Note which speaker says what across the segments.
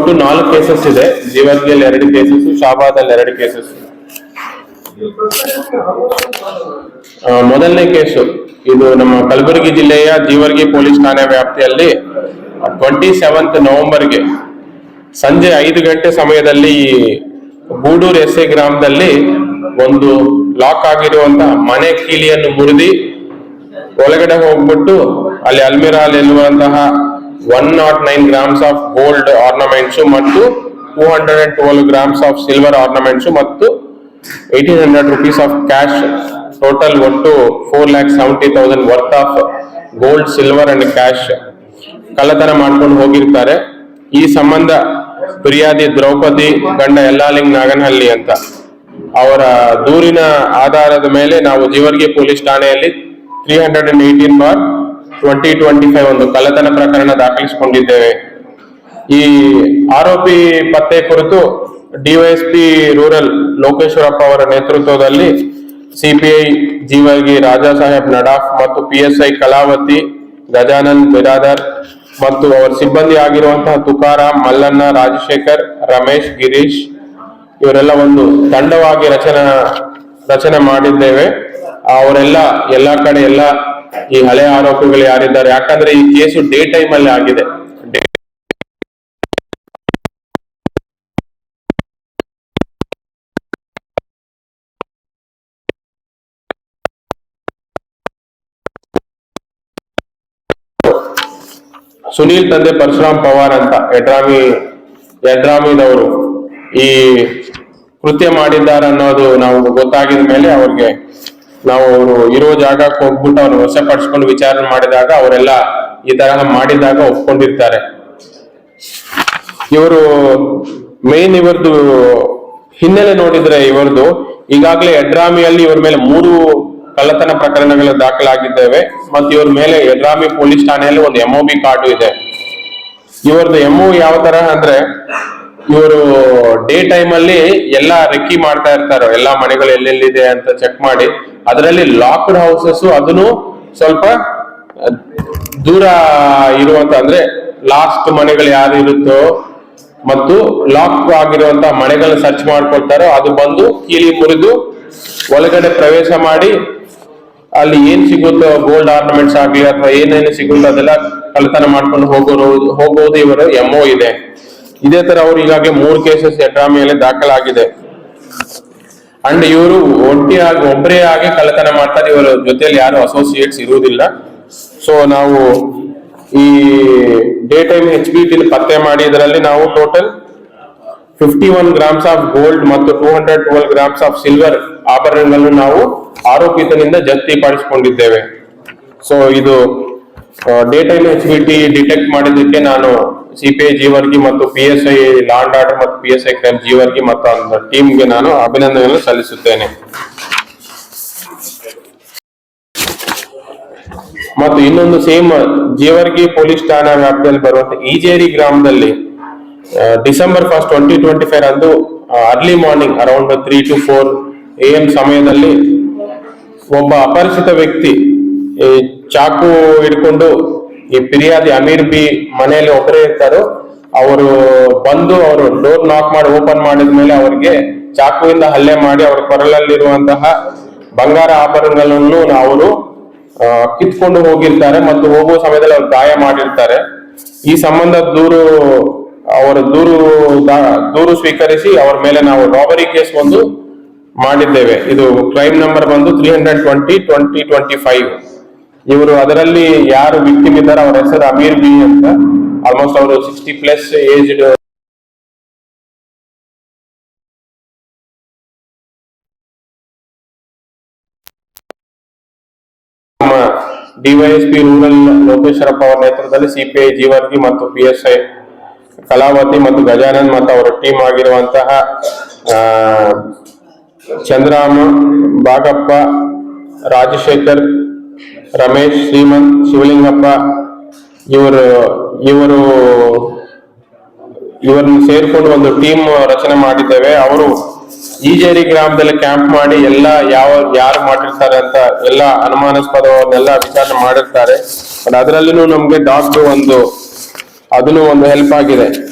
Speaker 1: ಒಟ್ಟು 4 ಕೇಸಸ್ ಇದೆ. ಜೀವರ್ಗಿಯಲ್ಲಿ 2 cases, ಶಾಬಾದಲ್ಲಿ 2 cases. ಮೊದಲನೇ ಕೇಸು ಇದು ನಮ್ಮ ಕಲಬುರಗಿ ಜಿಲ್ಲೆಯ ಜೀವರ್ಗಿ ಪೊಲೀಸ್ ಠಾಣೆ ವ್ಯಾಪ್ತಿಯಲ್ಲಿ 27 ನವೆಂಬರ್ಗೆ ಸಂಜೆ 5 ಗಂಟೆ ಸಮಯದಲ್ಲಿ ಗೂಡೂರು ಎಸ್ಎ ಗ್ರಾಮದಲ್ಲಿ ಒಂದು ಲಾಕ್ ಆಗಿರುವಂತಹ ಮನೆ ಕೀಲಿಯನ್ನು ಮುರಿದಿ ಒಳಗಡೆ ಹೋಗ್ಬಿಟ್ಟು ಅಲ್ಲಿ ಅಲ್ಮಿರಾಲ್ ಎನ್ನುವಂತಹ 109 ಗ್ರಾಮ್ಸ್ ಆಫ್ ಗೋಲ್ಡ್ ಆರ್ನಮೆಂಟ್ಸ್ ಮತ್ತು 212 ಗ್ರಾಮ್ಸ್ ಆಫ್ ಸಿಲ್ವರ್ ಆರ್ನಮೆಂಟ್ಸ್ ಮತ್ತು 1800 rupees ಆಫ್ ಕ್ಯಾಶ್, ಟೋಟಲ್ ಒಟ್ಟು 4,70,000 worth of gold, silver and cash ಕಳ್ಳತನ ಮಾಡ್ಕೊಂಡು ಹೋಗಿರ್ತಾರೆ. ಈ ಸಂಬಂಧ ಫಿರ್ಯಾದಿ ದ್ರೌಪದಿ ಗಂಡ ಯಲ್ಲಾಲಿಂಗ್ ನಾಗನಹಳ್ಳಿ ಅಂತ ಅವರ ದೂರಿನ ಆಧಾರದ ಮೇಲೆ ನಾವು ಜೀವರ್ಗಿ ಪೊಲೀಸ್ ಠಾಣೆಯಲ್ಲಿ 318/2025 ಒಂದು ಕಳ್ಳತನ ಪ್ರಕರಣ ದಾಖಲಿಸಿಕೊಂಡಿದ್ದೇವೆ. ಈ ಆರೋಪಿ ಪತ್ತೆ ಕುರಿತು ಡಿವೈಎಸ್ಪಿ ರೂರಲ್ ಲೋಕೇಶ್ವರಪ್ಪ ಅವರ ನೇತೃತ್ವದಲ್ಲಿ ಸಿಪಿಐ ಜೀವರ್ಗಿ ರಾಜಾ ಸಾಹೇಬ್ ನಡಾಫ್ ಮತ್ತು PSI ಕಲಾವತಿ ಗಜಾನನ್ ಬಿರಾದರ್ ಮತ್ತು ಅವರ ಸಿಬ್ಬಂದಿ ಆಗಿರುವಂತಹ ತುಕಾರಾಮ್, ಮಲ್ಲಣ್ಣ, ರಾಜಶೇಖರ್, ರಮೇಶ್, ಗಿರೀಶ್ ಇವರೆಲ್ಲ ಒಂದು ತಂಡವಾಗಿ ರಚನೆ ಮಾಡಿದ್ದೇವೆ. ಅವರೆಲ್ಲ ಎಲ್ಲಾ ಕಡೆ ಎಲ್ಲ ಈ ಹಳೆ ಆರೋಪಿಗಳು ಯಾರಿದ್ದಾರೆ, ಯಾಕಂದ್ರೆ ಈ ಕೇಸು ಡೇ ಟೈಮ್ ಅಲ್ಲಿ ಆಗಿದೆ. ಸುನೀಲ್ ತಂದೆ ಪರಶುರಾಮ್ ಪವಾರ್ ಅಂತ ಯಡ್ರಾಮಿದವರು ಈ ಕೃತ್ಯ ಮಾಡಿದ್ದಾರೆ ಅನ್ನೋದು ನಾವು ಗೊತ್ತಾಗಿದ ಮೇಲೆ ಅವ್ರಿಗೆ ನಾವು ಅವರು ಇರೋ ಜಾಗಕ್ಕೆ ಹೋಗ್ಬಿಟ್ಟು ಅವ್ರನ್ನ ವಶಪಡಿಸ್ಕೊಂಡು ವಿಚಾರಣೆ ಮಾಡಿದಾಗ ಅವರೆಲ್ಲ ಈ ತರಹ ಮಾಡಿದಾಗ ಒಪ್ಕೊಂಡಿರ್ತಾರೆ. ಇವರು ಮೇನ್ ಇವರದು ಹಿನ್ನೆಲೆ ನೋಡಿದ್ರೆ ಇವರದು ಈಗಾಗಲೇ ಯಡ್ರಾಮಿಯಲ್ಲಿ ಇವ್ರ ಮೇಲೆ 3 ಕಳ್ಳತನ ಪ್ರಕರಣಗಳು ದಾಖಲಾಗಿದ್ದೇವೆ ಮತ್ತು ಇವ್ರ ಮೇಲೆ ಯಡ್ರಾಮಿ ಪೊಲೀಸ್ ಠಾಣೆಯಲ್ಲಿ ಒಂದು MOB ಕಾರ್ಡು ಇದೆ. ಇವರದು MO ಯಾವ ತರ ಅಂದ್ರೆ ಇವರು ಡೇ ಟೈಮ್ ಅಲ್ಲಿ ಎಲ್ಲಾ ರೆಕ್ಕಿ ಮಾಡ್ತಾ ಇರ್ತಾರೆ, ಎಲ್ಲಾ ಮನೆಗಳು ಎಲ್ಲೆಲ್ಲಿದೆ ಅಂತ ಚೆಕ್ ಮಾಡಿ ಅದರಲ್ಲಿ ಲಾಕ್ಡ್ ಹೌಸಸ್ ಅದನ್ನು ಸ್ವಲ್ಪ ದೂರ ಇರುವಂತ ಅಂದ್ರೆ ಲಾಸ್ಟ್ ಮನೆಗಳು ಯಾರು ಇರುತ್ತೋ ಮತ್ತು ಲಾಕ್ ಆಗಿರುವಂತಹ ಮನೆಗಳನ್ನ ಸರ್ಚ್ ಮಾಡ್ಕೊಳ್ತಾರೋ ಅದು ಬಂದು ಕೀಲಿ ಮುರಿದು ಒಳಗಡೆ ಪ್ರವೇಶ ಮಾಡಿ ಅಲ್ಲಿ ಏನ್ ಸಿಗುತ್ತೋ ಗೋಲ್ಡ್ ಆರ್ನಮೆಂಟ್ಸ್ ಆಗ್ಲಿ ಅಥವಾ ಏನೇನು ಸಿಗುತ್ತೋ ಅದೆಲ್ಲ ಕಳ್ಳತನ ಮಾಡ್ಕೊಂಡು ಹೋಗೋದು ಇವರ MO ಇದೆ. ಇದೇ ತರ ಅವ್ರು ಈಗಾಗಲೇ 3 ಕೇಸಸ್ ಯಡ್ರಾಮಿಯಲ್ಲಿ ದಾಖಲಾಗಿದೆ. ಅಂಡ್ ಇವರು ಒಬ್ಬರೇ ಆಗಿ ಕಳ್ಳತನ ಮಾಡ್ತಾರೆ, ಇವರ ಜೊತೆಯಲ್ಲಿ ಯಾರು ಅಸೋಸಿಯೇಟ್ಸ್ ಇರುವುದಿಲ್ಲ. ಸೊ ನಾವು ಈ ಡೇ ಟೈಮ್ HBT ಪತ್ತೆ ಮಾಡಿ ಇದರಲ್ಲಿ ನಾವು ಟೋಟಲ್ 51 ಗ್ರಾಮ್ಸ್ ಆಫ್ ಗೋಲ್ಡ್ ಮತ್ತು 212 ಗ್ರಾಮ್ಸ್ ಆಫ್ ಸಿಲ್ವರ್ ಆಭರಣಗಳನ್ನು ನಾವು ಆರೋಪಿತನಿಂದ ಜಪ್ತಿಪಡಿಸಿಕೊಂಡಿದ್ದೇವೆ. ಸೊ ಇದು ಡೇ ಟೈಮ್ HBT ಡಿಟೆಕ್ಟ್ ಮಾಡಿದ್ದಕ್ಕೆ ನಾನು ಸಿಪಿಐ ಜೀವರ್ಗಿ ಮತ್ತು PSI ಲಾ ಅಂಡ್ ಆರ್ಡರ್ ಮತ್ತು PSI ಕ್ರೈಮ್ ಜೀವರ್ಗಿ ಮತ್ತು ಟೀಮ್ಗೆ ನಾನು ಅಭಿನಂದನೆಯನ್ನು ಸಲ್ಲಿಸುತ್ತೇನೆ. ಮತ್ತು ಇನ್ನೊಂದು ಸೇಮ್ ಜೀವರ್ಗಿ ಪೊಲೀಸ್ ಠಾಣಾ ವ್ಯಾಪ್ತಿಯಲ್ಲಿ ಬರುವಂತ ಈಜೇರಿ ಗ್ರಾಮದಲ್ಲಿ ಡಿಸೆಂಬರ್ 1, 2025 ಅಂದು early morning around 3 to 4 AM ಸಮಯದಲ್ಲಿ ಒಬ್ಬ ಅಪರಿಚಿತ ವ್ಯಕ್ತಿ ಚಾಕು ಹಿಡ್ಕೊಂಡು ಈ ಫಿರ್ಯಾದಿ ಅಮೀರ್ ಬಿ ಮನೆಯಲ್ಲಿ ಒಬ್ಬರೇ ಇರ್ತಾರೋ ಅವರು ಬಂದು ಅವರು ಡೋರ್ ನಾಕ್ ಮಾಡಿ ಓಪನ್ ಮಾಡಿದ ಮೇಲೆ ಅವರಿಗೆ ಚಾಕುವಿಂದ ಹಲ್ಲೆ ಮಾಡಿ ಅವರ ಕೊರಳಲ್ಲಿರುವಂತಹ ಬಂಗಾರ ಆಭರಣಗಳನ್ನು ಅವರು ಕಿತ್ಕೊಂಡು ಹೋಗಿರ್ತಾರೆ ಮತ್ತು ಹೋಗುವ ಸಮಯದಲ್ಲಿ ಅವ್ರು ಗಾಯ ಮಾಡಿರ್ತಾರೆ. ಈ ಸಂಬಂಧ ದೂರು ಸ್ವೀಕರಿಸಿ ಅವರ ಮೇಲೆ ನಾವು ರಾಬರಿ ಕೇಸ್ ಒಂದು ಮಾಡಿದ್ದೇವೆ. ಇದು ಕ್ರೈಮ್ ನಂಬರ್ ಬಂದು 320/2025. ಇವರು ಅದರಲ್ಲಿ ಯಾರು ವಿಕ್ಟಿಮ್ ಇದ್ದಾರೆ ಅವರ ಹೆಸರು ಅಮೀರ್ ಬಿ ಅಂತ. ಆಲ್ಮೋಸ್ಟ್ ಅವರು 60+ ಏಜ್ಡ್. ಡಿವೈಎಸ್ಪಿ ರೂರಲ್ ಲೋಕೇಶ್ವರಪ್ಪ ಅವರ ನೇತೃತ್ವದಲ್ಲಿ ಸಿಪಿಐ ಜೀವರ್ಗಿ ಮತ್ತು PSI ಕಲಾವತಿ ಮತ್ತು ಗಜಾನನ್ ಮತ್ತು ಅವರ ಟೀಮ್ ಆಗಿರುವಂತಹ ಚಂದ್ರಾಮ, ಬಾಗಪ್ಪ, ರಾಜಶೇಖರ್, ರಮೇಶ್, ಶ್ರೀಮಂತ್, ಶಿವಲಿಂಗಪ್ಪ ಇವರನ್ನು ಸೇರ್ಕೊಂಡು ಒಂದು ಟೀಮ್ ರಚನೆ ಮಾಡಿದ್ದೇವೆ. ಅವರು ಈಜೇರಿ ಗ್ರಾಮದಲ್ಲಿ ಕ್ಯಾಂಪ್ ಮಾಡಿ ಯಾರು ಮಾಡಿರ್ತಾರೆ ಅಂತ ಎಲ್ಲ ಅನುಮಾನಾಸ್ಪದವನ್ನೆಲ್ಲ ವಿಚಾರಣೆ ಮಾಡಿರ್ತಾರೆ. ಅದರಲ್ಲಿನೂ ನಮ್ಗೆ ಡಾಕ್ಟರ್ ಒಂದು ಅದನ್ನು ಒಂದು ಹೆಲ್ಪ್ ಆಗಿದೆ.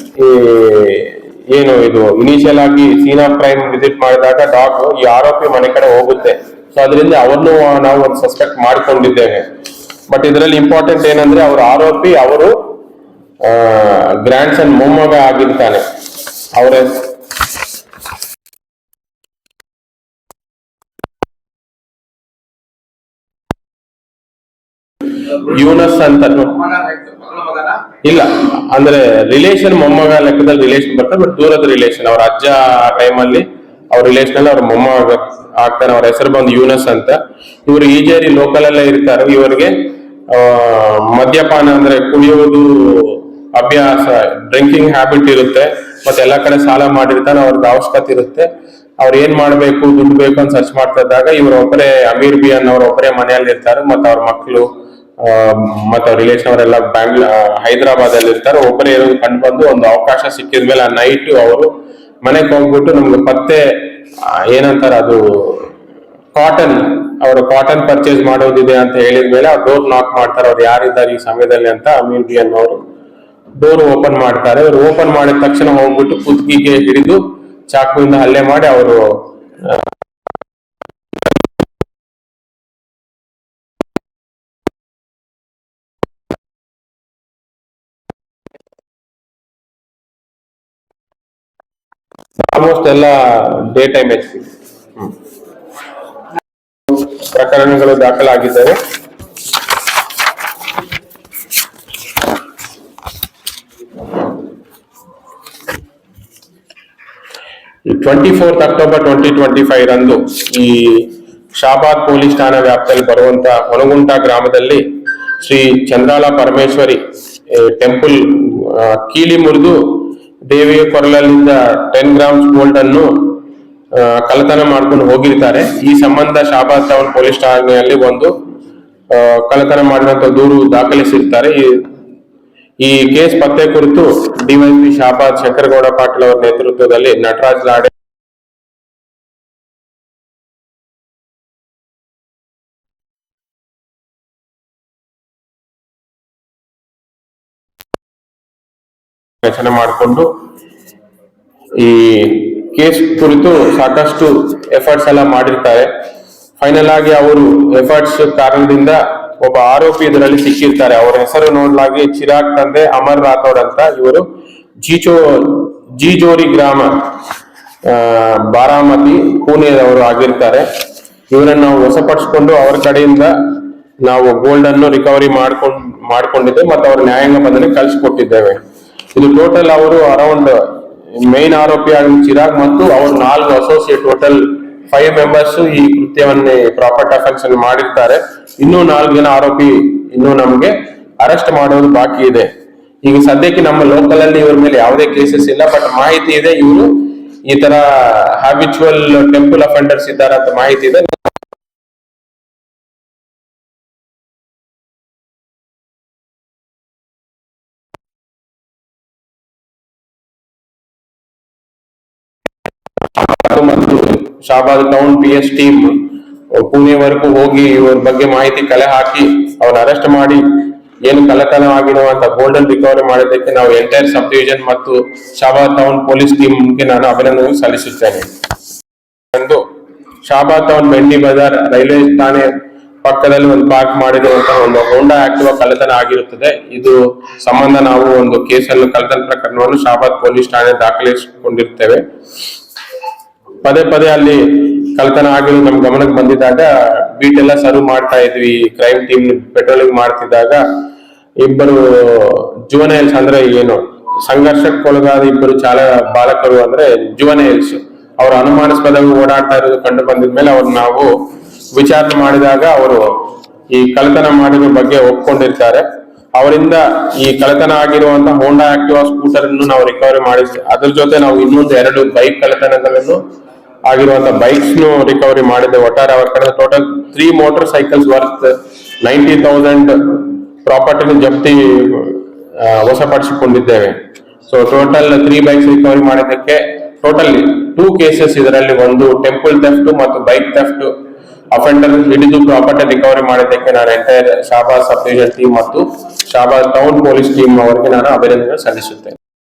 Speaker 1: ಈ ಏನು ಇದು ಇನಿಷಿಯಲ್ ಆಗಿ ಸೀನ್ ಆಫ್ ಕ್ರೈಮ್ ವಿಸಿಟ್ ಮಾಡಿದಾಗ ಡಾಗ್ ಈ ಆರೋಪಿ ಮನೆ ಕಡೆ ಹೋಗುತ್ತೆ. ಸೊ ಅದರಿಂದ ಅವರನ್ನು ನಾವು ಒಂದು ಸಸ್ಪೆಕ್ಟ್ ಮಾಡಿಕೊಂಡಿದ್ದೇವೆ. ಬಟ್ ಇದರಲ್ಲಿ ಇಂಪಾರ್ಟೆಂಟ್ ಏನಂದ್ರೆ ಆರೋಪಿ ಅವರು ಗ್ರ್ಯಾಂಡ್ ಸನ್ ಮೊಮ್ಮಗ ಆಗಿರ್ತಾನೆ. ಅವರ ಯೂನಸ್ ಅಂತ ಇಲ್ಲ, ಅಂದ್ರೆ ರಿಲೇಷನ್ ಮೊಮ್ಮಗ ಲೆಕ್ಕದಲ್ಲಿ ರಿಲೇಷನ್ ಬರ್ತಾರೆ, ಬಟ್ ದೂರದ ರಿಲೇಷನ್. ಅವ್ರ ಅಜ್ಜ ಆ ಟೈಮಲ್ಲಿ ಅವ್ರ ರಿಲೇಷನ್ ಅಲ್ಲಿ ಅವ್ರ ಮೊಮ್ಮಗ ಆಗ್ತಾನೆ. ಅವ್ರ ಹೆಸರು ಬಂದು ಯೂನಸ್ ಅಂತ. ಇವರು ಈಜೇರಿ ಲೋಕಲ್ ಅಲ್ಲೇ ಇರ್ತಾರೆ. ಇವರಿಗೆ ಮದ್ಯಪಾನ ಅಂದ್ರೆ ಕುಡಿಯುವುದು ಅಭ್ಯಾಸ, ಡ್ರಿಂಕಿಂಗ್ ಹ್ಯಾಬಿಟ್ ಇರುತ್ತೆ. ಮತ್ತೆ ಎಲ್ಲಾ ಕಡೆ ಸಾಲ ಮಾಡಿರ್ತಾನೆ. ಅವ್ರಿಗೆ ಅವಶ್ಯಕತೆ ಇರುತ್ತೆ. ಅವ್ರು ಏನ್ ಮಾಡ್ಬೇಕು, ದುಡ್ಡು ಬೇಕು ಅಂತ ಸರ್ಚ್ ಮಾಡ್ತಾ ಇದ್ದಾಗ ಇವ್ರ ಒಬ್ಬರೇ ಅಮೀರ್ ಬಿ ಅನ್ನೋರು ಒಬ್ಬರೇ ಮನೆಯಲ್ಲಿ ಇರ್ತಾರೆ. ಮತ್ತೆ ಅವ್ರ ಮಕ್ಕಳು ಮತ್ತೆ ಅವ್ರ ರಿಲೇಷನ್ ಅವರೆಲ್ಲ ಹೈದರಾಬಾದ್ ಅಲ್ಲಿ ಇರ್ತಾರೆ. ಒಬ್ಬರೇ ಇರೋದು ಕಂಡು ಬಂದು ಒಂದು ಅವಕಾಶ ಸಿಕ್ಕಿದ್ಮೇಲೆ ಆ ನೈಟ್ ಅವರು ಮನೆಗೆ ಹೋಗ್ಬಿಟ್ಟು ನಮ್ಗೆ ಪತ್ತೆ ಏನಂತಾರ ಅದು ಕಾಟನ್, ಅವರು ಕಾಟನ್ ಪರ್ಚೇಸ್ ಮಾಡೋದಿದೆ ಅಂತ ಹೇಳಿದ್ಮೇಲೆ ಅವ್ರು ಡೋರ್ ನಾಕ್ ಮಾಡ್ತಾರೆ. ಅವ್ರು ಯಾರಿದ್ದಾರೆ ಈ ಸಮಯದಲ್ಲಿ ಅಂತ. ಅಮೀರ್ ಬಿ ಅನ್ನೋರು ಡೋರ್ ಓಪನ್ ಮಾಡ್ತಾರೆ. ಅವ್ರು ಓಪನ್ ಮಾಡಿದ ತಕ್ಷಣ ಹೋಗ್ಬಿಟ್ಟು ಕುತ್ತಿಗೆಗೆ ಹಿಡಿದು ಚಾಕುವಿಂದ ಹಲ್ಲೆ ಮಾಡಿ ಅವರು ಆಲ್ಮೋಸ್ಟ್ ಎಲ್ಲ ಡೇ ಟೈಮ್ ಪ್ರಕರಣಗಳು ದಾಖಲಾಗಿದ್ದಾರೆ. ಅಕ್ಟೋಬರ್ 2025 ರಂದು ಈ ಶಾಬಾದ್ ಪೊಲೀಸ್ ಠಾಣಾ ವ್ಯಾಪ್ತಿಯಲ್ಲಿ ಬರುವಂತ ಹೊನಗುಂಟ ಗ್ರಾಮದಲ್ಲಿ ಶ್ರೀ ಚಂದ್ರಾಳ ಪರಮೇಶ್ವರಿ ಟೆಂಪಲ್ ಕೀಲಿ ಮುರಿದು ದೇವಿಯ ಕೊರಳಲ್ಲಿಂದ 10 ಗ್ರಾಮ್ಸ್ ಗೋಲ್ಡ್ ಅನ್ನು ಕಳ್ಳತನ ಮಾಡ್ಕೊಂಡು ಹೋಗಿರ್ತಾರೆ. ಈ ಸಂಬಂಧ ಶಾಬಾದ್ ಟೌನ್ ಪೊಲೀಸ್ ಠಾಣೆಯಲ್ಲಿ ಒಂದು ಕಳ್ಳತನ ಮಾಡಿದಂತ ದೂರು ದಾಖಲಿಸಿರ್ತಾರೆ. ಈ ಕೇಸ್ ಪತ್ತೆ ಕುರಿತು ಡಿವೈಪಿ ಶಾಬಾದ್ ಶಂಕರಗೌಡ ಪಾಟೀಲ್ ಅವರ ನೇತೃತ್ವದಲ್ಲಿ ನಟರಾಜ್ ಲಾಡೆ ರಚನೆ ಮಾಡಿಕೊಂಡು ಈ ಕೇಸ್ ಕುರಿತು ಸಾಕಷ್ಟು ಎಫರ್ಟ್ಸ್ ಎಲ್ಲ ಮಾಡಿರ್ತಾರೆ. ಫೈನಲ್ ಆಗಿ ಅವರು ಎಫರ್ಟ್ಸ್ ಕಾರಣದಿಂದ ಒಬ್ಬ ಆರೋಪಿ ಇದರಲ್ಲಿ ಸಿಕ್ಕಿರ್ತಾರೆ. ಅವರ ಹೆಸರು ನೋಡಲಾಗಿ ಚಿರಾಗ್ ತಂದೆ ಅಮರ್ ರಾಥೋಡ್ ಅಂತ. ಇವರು ಜೀಜೋರಿ ಗ್ರಾಮ ಬಾರಾಮತಿ ಪುಣೆದವರು ಆಗಿರ್ತಾರೆ. ಇವರನ್ನು ನಾವು ವಶಪಡಿಸಿಕೊಂಡು ಅವರ ಕಡೆಯಿಂದ ನಾವು ಗೋಲ್ಡ್ ಅನ್ನು ರಿಕವರಿ ಮಾಡ್ಕೊಂಡಿದ್ದೇವೆ ಮತ್ತು ಅವರ ನ್ಯಾಯಾಂಗ ಬಂಧನಕ್ಕೆ ಕಳಿಸಿಕೊಟ್ಟಿದ್ದೇವೆ. ಇದು ಟೋಟಲ್ ಅವರು ಅರೌಂಡ್ ಮೇನ್ ಆರೋಪಿ ಆಗಿ ಚಿರಾಗ್ ಮತ್ತು ಅವ್ರ 4 ಅಸೋಸಿಯೇಟ್, ಟೋಟಲ್ 5 ಮೆಂಬರ್ಸ್ ಈ ಕೃತ್ಯವನ್ನೇ ಪ್ರಾಪರ್ಟಿ ಅಫೆನ್ಸ್ ಅನ್ನು ಮಾಡಿರ್ತಾರೆ. ಇನ್ನೂ 4 ಜನ ಆರೋಪಿ ಇನ್ನೂ ನಮ್ಗೆ ಅರೆಸ್ಟ್ ಮಾಡೋದು ಬಾಕಿ ಇದೆ. ಈಗ ಸದ್ಯಕ್ಕೆ ನಮ್ಮ ಲೋಕಲ್ ಅಲ್ಲಿ ಇವ್ರ ಮೇಲೆ ಯಾವುದೇ ಕೇಸಸ್ ಇಲ್ಲ, ಬಟ್ ಮಾಹಿತಿ ಇದೆ ಇವರು ಈ ತರ ಹ್ಯಾಬಿಚುವಲ್ ಟೆಂಪಲ್ ಅಫೆಂಡರ್ಸ್ ಇದ್ದಾರೆ ಅಂತ ಮಾಹಿತಿ ಇದೆ. ಮತ್ತು ಶಾಬಾದ್ ಟೌನ್ PS ಟೀಮ್ ಪುಣೆವರೆಗೂ ಹೋಗಿ ಇವ್ರ ಬಗ್ಗೆ ಮಾಹಿತಿ ಕಲೆ ಹಾಕಿ ಅವ್ರ ಅರೆಸ್ಟ್ ಮಾಡಿ ಏನು ಕಳ್ಳತನ ಆಗಿರುವಂತ ಗೋಲ್ಡನ್ ರಿಕವರಿ ಮಾಡಿದ್ದಕ್ಕೆ ನಾವು ಎಂಟೈರ್ ಸಬ್ ಡಿವಿಷನ್ ಮತ್ತು ಶಾಬಾದ್ ಟೌನ್ ಪೊಲೀಸ್ ಟೀಮ್ಗೆ ನಾನು ಅಭಿನಂದನೆ ಸಲ್ಲಿಸುತ್ತೇನೆ ಎಂದು. ಶಾಬಾದ್ ಟೌನ್ ಬೆಂಡಿ ಬಜಾರ್ ರೈಲ್ವೆ ಠಾಣೆ ಪಕ್ಕದಲ್ಲಿ ಒಂದು ಪಾರ್ಕ್ ಮಾಡಿರುವಂತಹ ಒಂದು ಹೋಂಡಾ ಆಕ್ಟಿವಾ ಕಳ್ಳತನ ಆಗಿರುತ್ತದೆ. ಇದು ಸಂಬಂಧ ನಾವು ಒಂದು ಕೇಸನ್ನು ಕಳ್ಳತನ ಪ್ರಕರಣವನ್ನು ಶಾಬಾದ್ ಪೊಲೀಸ್ ಠಾಣೆ ದಾಖಲಿಸಿಕೊಂಡಿರ್ತೇವೆ. ಪದೇ ಪದೇ ಅಲ್ಲಿ ಕಳ್ಳತನ ಆಗಿರೋದು ನಮ್ ಗಮನಕ್ಕೆ ಬಂದಿದ್ದಾಗ ಬೀಟ್ ಎಲ್ಲ ಸರ್ವ್ ಮಾಡ್ತಾ ಇದ್ವಿ. ಕ್ರೈಮ್ ಟೀಮ್ ಪೆಟ್ರೋಲಿಂಗ್ ಮಾಡ್ತಿದ್ದಾಗ ಇಬ್ಬರು ಜುವನೈಲ್ಸ್ ಅಂದ್ರೆ ಏನು ಸಂಘರ್ಷಕ್ಕೊಳಗಾದ ಇಬ್ಬರು ಬಾಲಕರು ಅಂದ್ರೆ ಜುವನೈಲ್ಸ್ ಅವರು ಅನುಮಾನಾಸ್ಪದವಾಗಿ ಓಡಾಡ್ತಾ ಇರೋದು ಕಂಡು ಬಂದಿದ್ಮೇಲೆ ಅವ್ರು ನಾವು ವಿಚಾರಣೆ ಮಾಡಿದಾಗ ಅವರು ಈ ಕಳ್ಳತನ ಮಾಡಿರೋ ಬಗ್ಗೆ ಒಪ್ಕೊಂಡಿರ್ತಾರೆ. ಅವರಿಂದ ಈ ಕಳ್ಳತನ ಆಗಿರುವಂತಹ ಹೋಂಡಾ ಆಕ್ಟಿವಾ ಸ್ಕೂಟರ್ ಅನ್ನು ನಾವು ರಿಕವರಿ ಮಾಡಿದ್ವಿ. ಅದ್ರ ಜೊತೆ ನಾವು ಇನ್ನೊಂದು 2 ಬೈಕ್ ಕಳ್ಳತನಗಳನ್ನು ಆಗಿರುವಂತಹ ಬೈಕ್ಸ್ ನು ರಿಕವರಿ ಮಾಡಿದ್ದೆ. ಒಟ್ಟಾರೆ ಅವರ ಕಡೆ total 3 motor cycles worth 90,000 property ಜಪ್ತಿ ವಶಪಡಿಸಿಕೊಂಡಿದ್ದೇವೆ. ಸೊ ಟೋಟಲ್ 3 ಬೈಕ್ಸ್ ರಿಕವರಿ ಮಾಡಿದ್ದಕ್ಕೆ ಟೋಟಲ್ 2 ಕೇಸಸ್ ಇದರಲ್ಲಿ, ಒಂದು ಟೆಂಪಲ್ ಥೆಫ್ಟ್ ಮತ್ತು ಬೈಕ್ ಥೆಫ್ಟ್ ಅಫೆಂಡರ್ ಹಿಡಿದು ಪ್ರಾಪರ್ಟಿ ರಿಕವರಿ ಮಾಡಿದ್ದಕ್ಕೆ ನಾನು entire Shahabad sub division team ಮತ್ತು ಶಾಬಾದ್ ಟೌನ್ ಪೊಲೀಸ್ ಟೀಮ್ ಅವರಿಗೆ ನಾನು ಅಭಿನಂದನೆ ಸಲ್ಲಿಸುತ್ತೇನೆ.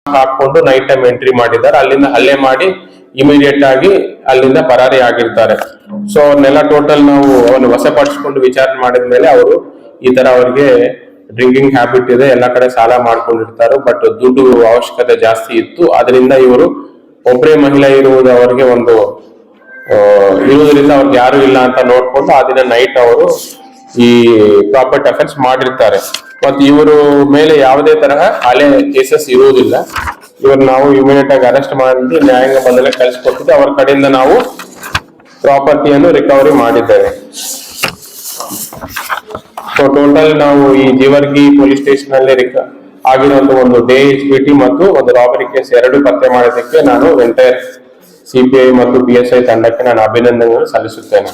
Speaker 1: ಹಾಕೊಂಡು ನೈಟ್ ಟೈಮ್ ಎಂಟ್ರಿ ಮಾಡಿದ್ದಾರೆ, ಅಲ್ಲಿಂದ ಹಲ್ಲೆ ಮಾಡಿ ಇಮಿಡಿಯೇಟ್ ಆಗಿ ಅಲ್ಲಿಂದ ಪರಾರಿ ಆಗಿರ್ತಾರೆ. ಸೊ ಅವ್ರನ್ನೆಲ್ಲ ಟೋಟಲ್ ನಾವು ಅವನ್ನ ವಶಪಡಿಸಿಕೊಂಡು ವಿಚಾರಣೆ ಮಾಡಿದ ಮೇಲೆ ಅವರು ಈ ತರ ಅವ್ರಿಗೆ ಡ್ರಿಂಕಿಂಗ್ ಹ್ಯಾಬಿಟ್ ಇದೆ, ಎಲ್ಲ ಕಡೆ ಸಾಲ ಮಾಡ್ಕೊಂಡಿರ್ತಾರೆ, ಬಟ್ ದುಡ್ಡು ಅವಶ್ಯಕತೆ ಜಾಸ್ತಿ ಇತ್ತು. ಅದರಿಂದ ಇವರು ಒಬ್ಬರೇ ಮಹಿಳೆ ಇರುವುದು ಅವರಿಗೆ ಒಂದು ಇರುವುದರಿಂದ ಅವ್ರಿಗೆ ಯಾರು ಇಲ್ಲ ಅಂತ ನೋಡ್ಕೊಂಡು ಆ ದಿನ ನೈಟ್ ಅವರು ಈ ಪ್ರಾಪರ್ಟಿ ಅಫೆನ್ಸ್ ಮಾಡಿರ್ತಾರೆ. ಮತ್ತು ಇವರು ಮೇಲೆ ಯಾವುದೇ ತರಹ ಹಳೆ ಕೇಸಸ್ ಇರುವುದಿಲ್ಲ. ಇವರು ನಾವು ಇಮಿಡಿಯೇಟ್ ಆಗಿ ಅರೆಸ್ಟ್ ಮಾಡಿ ನ್ಯಾಯಾಂಗ ಬಂಧನಕ್ಕೆ ಕಳಿಸ್ಕೊಟ್ಟಿದ್ದು ಅವರ ಕಡೆಯಿಂದ ನಾವು ಪ್ರಾಪರ್ಟಿಯನ್ನು ರಿಕವರಿ ಮಾಡಿದ್ದೇವೆ. ಸೊ ಟೋಟಲ್ ನಾವು ಈ ಜೇವರ್ಗಿ ಪೊಲೀಸ್ ಸ್ಟೇಷನ್ ಅಲ್ಲಿ ಆಗಿರುವಂತಹ ಒಂದು DHPT ಮತ್ತು ಒಂದು ರಾಬರಿ ಕೇಸ್ ಎರಡು ಪತ್ತೆ ಮಾಡೋದಕ್ಕೆ ನಾನು ಎಂಟೈರ್ CPI ಮತ್ತು PSI ತಂಡಕ್ಕೆ ನಾನು ಅಭಿನಂದನೆಗಳನ್ನು ಸಲ್ಲಿಸುತ್ತೇನೆ.